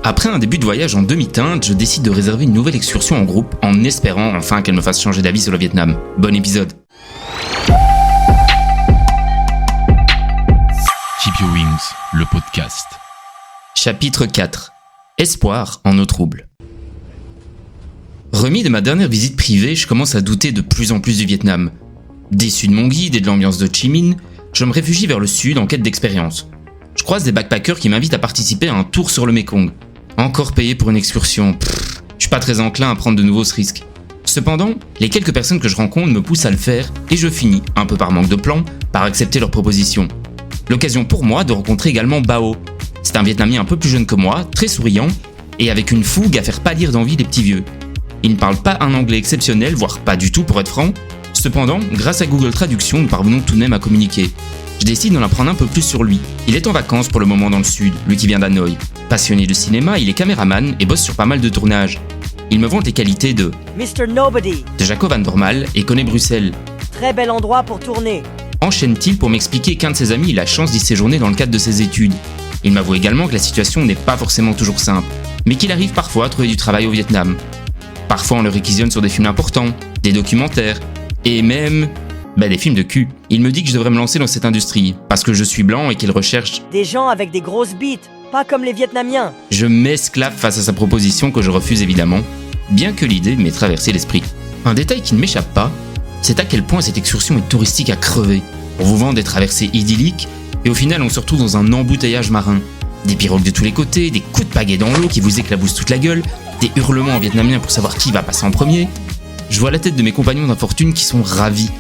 Après un début de voyage en demi-teinte, je décide de réserver une nouvelle excursion en groupe en espérant enfin qu'elle me fasse changer d'avis sur le Vietnam. Bon épisode. Keep Your Wings, le podcast. Chapitre 4. Espoir en eau trouble. Remis de ma dernière visite privée, je commence à douter de plus en plus du Vietnam. Déçu de mon guide et de l'ambiance de Ho Chi Minh, je me réfugie vers le sud en quête d'expérience. Je croise des backpackers qui m'invitent à participer à un tour sur le Mekong. Encore payé pour une excursion, je suis pas très enclin à prendre de nouveau ce risque. Cependant, les quelques personnes que je rencontre me poussent à le faire et je finis, un peu par manque de plan, par accepter leur proposition. L'occasion pour moi de rencontrer également Bao. C'est un Vietnamien un peu plus jeune que moi, très souriant et avec une fougue à faire pâlir d'envie les petits vieux. Il ne parle pas un anglais exceptionnel, voire pas du tout pour être franc. Cependant, grâce à Google Traduction, nous parvenons tout de même à communiquer. Je décide d'en apprendre un peu plus sur lui. Il est en vacances pour le moment dans le sud, lui qui vient d'Hanoï. Passionné de cinéma, il est caméraman et bosse sur pas mal de tournages. Il me vante les qualités de Mr. Nobody, de Jaco van Dormael et connaît Bruxelles. très bel endroit pour tourner. Enchaîne-t-il pour m'expliquer qu'un de ses amis a la chance d'y séjourner dans le cadre de ses études. Il m'avoue également que la situation n'est pas forcément toujours simple, mais qu'il arrive parfois à trouver du travail au Vietnam. Parfois on le réquisitionne sur des films importants, des documentaires, et même des films de cul. Il me dit que je devrais me lancer dans cette industrie, parce que je suis blanc et qu'il recherche Des gens avec des grosses bites, pas comme les Vietnamiens. Je m'esclave face à sa proposition que je refuse évidemment, bien que l'idée m'ait traversé l'esprit. Un détail qui ne m'échappe pas, c'est à quel point cette excursion est touristique à crever. On vous vend des traversées idylliques, et au final on se retrouve dans un embouteillage marin. Des pirogues de tous les côtés, des coups de pagaie dans l'eau qui vous éclaboussent toute la gueule, des hurlements en vietnamien pour savoir qui va passer en premier. Je vois la tête de mes compagnons d'infortune qui sont ravis.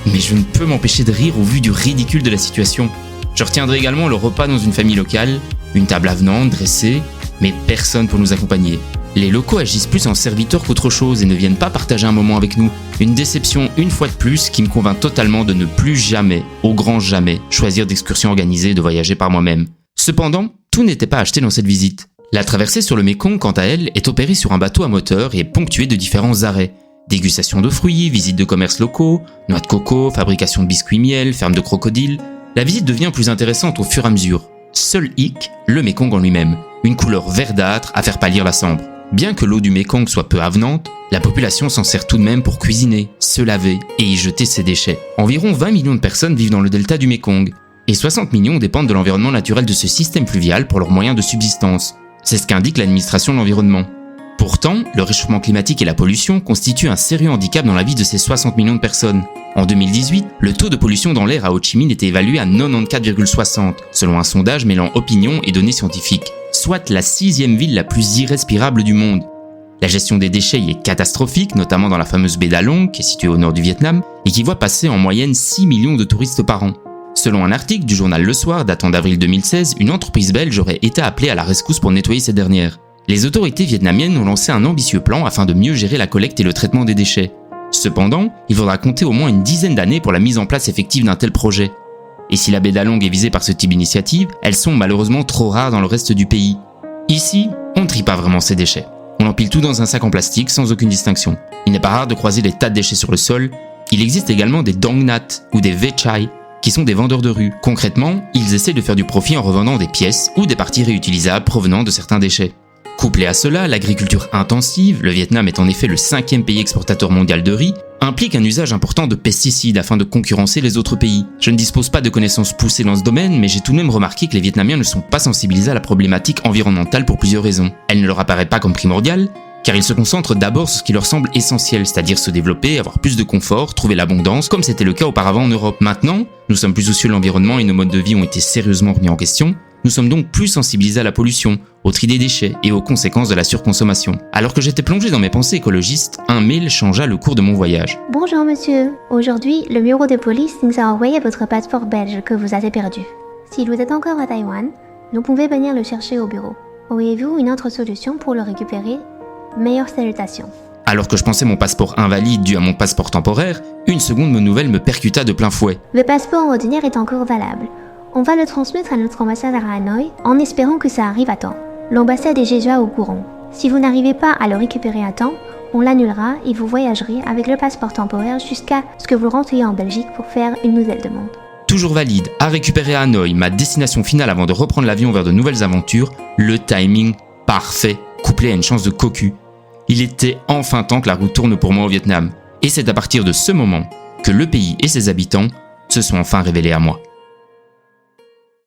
Mais je ne peux m'empêcher de rire au vu du ridicule de la situation. Je retiendrai également le repas dans une famille locale, une table avenante, dressée, mais personne pour nous accompagner. Les locaux agissent plus en serviteurs qu'autre chose et ne viennent pas partager un moment avec nous. Une déception une fois de plus qui me convainc totalement de ne plus jamais, au grand jamais, choisir d'excursions organisées et de voyager par moi-même. Cependant, tout n'était pas acheté dans cette visite. La traversée sur le Mekong, quant à elle, est opérée sur un bateau à moteur et est ponctuée de différents arrêts. Dégustation de fruits, visite de commerces locaux, noix de coco, fabrication de biscuits miel, ferme de crocodiles. La visite devient plus intéressante au fur et à mesure. Seul hic, le Mekong en lui-même. Une couleur verdâtre à faire pâlir la sambre. Bien que l'eau du Mekong soit peu avenante, la population s'en sert tout de même pour cuisiner, se laver et y jeter ses déchets. Environ 20 millions de personnes vivent dans le delta du Mekong. Et 60 millions dépendent de l'environnement naturel de ce système fluvial pour leurs moyens de subsistance. C'est ce qu'indique l'administration de l'environnement. Pourtant, le réchauffement climatique et la pollution constituent un sérieux handicap dans la vie de ces 60 millions de personnes. En 2018, le taux de pollution dans l'air à Ho Chi Minh était évalué à 94,60, selon un sondage mêlant opinion et données scientifiques, soit la 6e ville la plus irrespirable du monde. La gestion des déchets y est catastrophique, notamment dans la fameuse baie d'Along, qui est située au nord du Vietnam, et qui voit passer en moyenne 6 millions de touristes par an. Selon un article du journal Le Soir datant d'avril 2016, une entreprise belge aurait été appelée à la rescousse pour nettoyer ces dernières. Les autorités vietnamiennes ont lancé un ambitieux plan afin de mieux gérer la collecte et le traitement des déchets. Cependant, il faudra compter au moins une dizaine d'années pour la mise en place effective d'un tel projet. Et si la baie d'Along est visée par ce type d'initiative, elles sont malheureusement trop rares dans le reste du pays. Ici, on ne trie pas vraiment ces déchets. On empile tout dans un sac en plastique sans aucune distinction. Il n'est pas rare de croiser des tas de déchets sur le sol. Il existe également des dong nat ou des ve chai, qui sont des vendeurs de rue. Concrètement, ils essaient de faire du profit en revendant des pièces ou des parties réutilisables provenant de certains déchets. Couplé à cela, l'agriculture intensive, le Vietnam est en effet le 5e pays exportateur mondial de riz, implique un usage important de pesticides afin de concurrencer les autres pays. Je ne dispose pas de connaissances poussées dans ce domaine, mais j'ai tout de même remarqué que les Vietnamiens ne sont pas sensibilisés à la problématique environnementale pour plusieurs raisons. Elle ne leur apparaît pas comme primordiale, car ils se concentrent d'abord sur ce qui leur semble essentiel, c'est-à-dire se développer, avoir plus de confort, trouver l'abondance, comme c'était le cas auparavant en Europe. Maintenant, nous sommes plus soucieux de l'environnement et nos modes de vie ont été sérieusement remis en question. Nous sommes donc plus sensibilisés à la pollution, au tri des déchets et aux conséquences de la surconsommation. Alors que j'étais plongé dans mes pensées écologistes, un mail changea le cours de mon voyage. Bonjour monsieur, aujourd'hui le bureau de police nous a envoyé votre passeport belge que vous avez perdu. Si vous êtes encore à Taïwan, nous pouvons venir le chercher au bureau. Auriez-vous une autre solution pour le récupérer? Meilleures salutations. Alors que je pensais mon passeport invalide dû à mon passeport temporaire, une seconde nouvelle me percuta de plein fouet. Le passeport ordinaire est encore valable. On va le transmettre à notre ambassade à Hanoï en espérant que ça arrive à temps. L'ambassade est déjà au courant. Si vous n'arrivez pas à le récupérer à temps, on l'annulera et vous voyagerez avec le passeport temporaire jusqu'à ce que vous rentriez en Belgique pour faire une nouvelle demande. Toujours valide, à récupérer à Hanoï, ma destination finale avant de reprendre l'avion vers de nouvelles aventures, le timing parfait, couplé à une chance de cocu. Il était enfin temps que la roue tourne pour moi au Vietnam. Et c'est à partir de ce moment que le pays et ses habitants se sont enfin révélés à moi.